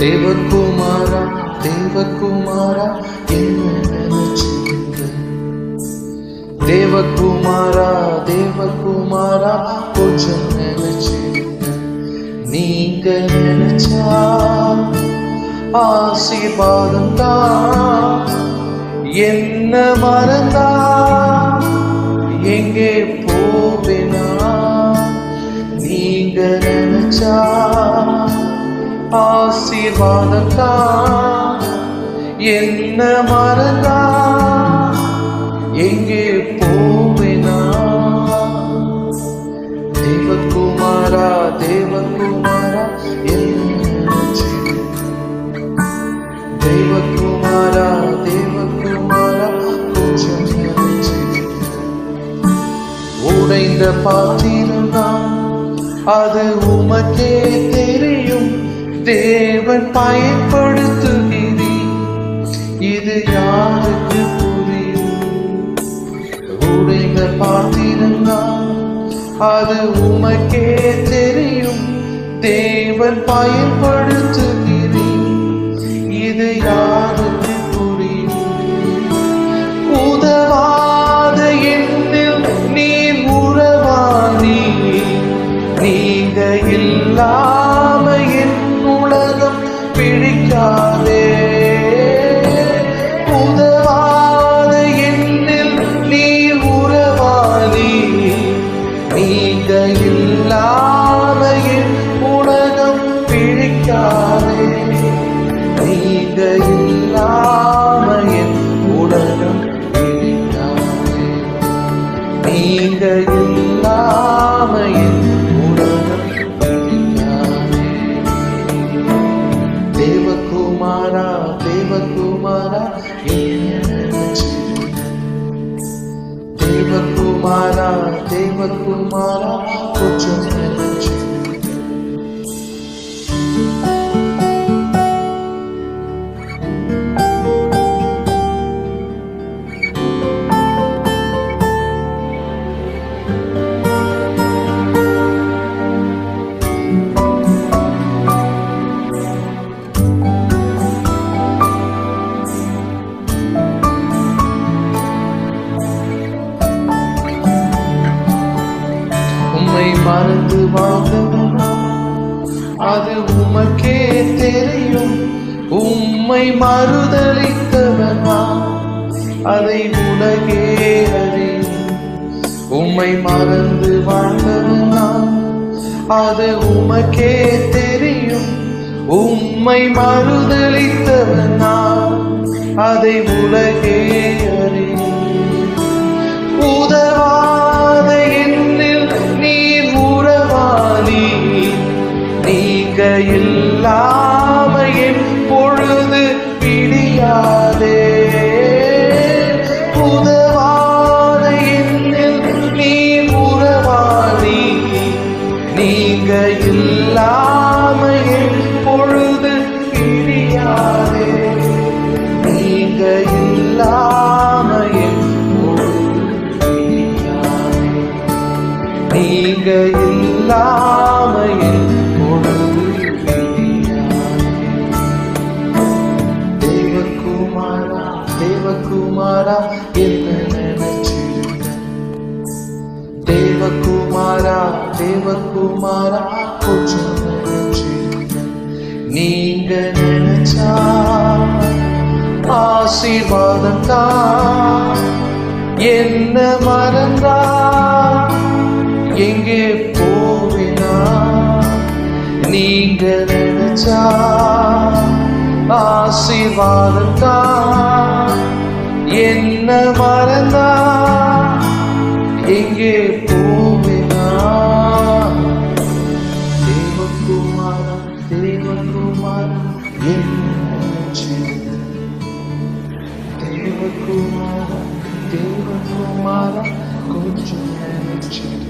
தேவகுமாரா தேவகுமாரா என்ன நினைச்சீங்க? தேவகுமாரா தேவகுமாரா கொஞ்சம் நினைச்சீங்க. நீங்க நினைச்சா ஆசீர்வாதம் தான். என்ன மறந்தா எங்கே போவேனா? நீங்க நினைச்சா ஆசீர்வாதம் தான். என்ன மறந்தா எங்கே போவேனா? தேவகுமாரா தேவகுமாரா தேவகுமாரா தேவகுமாரா கொஞ்சம் உடைந்த பாத்திரம் தான், அது உமக்கே தெரியும். தேவன் பயன்படுத்துகிறீர், இது யாருக்கு புரியும்? உடைந்த பாத்திரம் தான், அது உமக்கே தெரியும். தேவன் பயன்படுத்துகிறீர், இது யாருக்கு புரியும்? உதவாத என்னில் நீர் உறவானி, நீங்க இல்லாம என் உலகம் பிடிக்காதே. உதவாத என்னில் நீர் உறவானி, நீங்க இல்லாம என் உலகம் பிடிக்காதே. நீங்க இல்லாம என் உலகம் பிடிக்காதே. நீங்க இல்லாம என் உலகம் பிடிக்காதே. தேவகுமாரா தேவகுமாரா தேவகுமாரா தேவகுமாரா கொஞ்சம் நினைச்சு. மறந்து வாழ்ந்தவனா, அது உமக்கே தெரியும். உம்மை மறுதலித்தவனா, அதை உலகே அறியும். உம்மை மறந்து வாழ்ந்தவனா, அது உமக்கே தெரியும். உம்மை மறுதலித்தவனா, அதை உலகே அறியும். உதவாத என்னில் நீர் உறவானி, நீங்க இல்லாம என் பொழுது பிடியாதே. உதவாத என்னில் நீர் உறவானி, நீங்க இல்லாம என் பொழுது பிடியாதே. நீங்க இல்லாம என் நீங்க இல்லாம என் பொழுது பிடியாதே. தேவகுமாரா தேவகுமாரா என்ன நினைச்சீங்க? தேவகுமாரா தேவகுமாரா கொஞ்சம் நினைச்சீங்க. நீங்க நினைச்சா ஆசீர்வாதம் தான். என்ன மறந்தா எங்கே போவேனா? நீங்க நினைச்சா ஆசீர்வாதம் தான். என்ன மறந்தா எங்கே போவேனா? தேவகுமாரா தேவகுமாரா என்ன நினைச்சீங்க? தேவகுமாரா தேவகுமாரா கொஞ்சம் நினைச்சீங்க.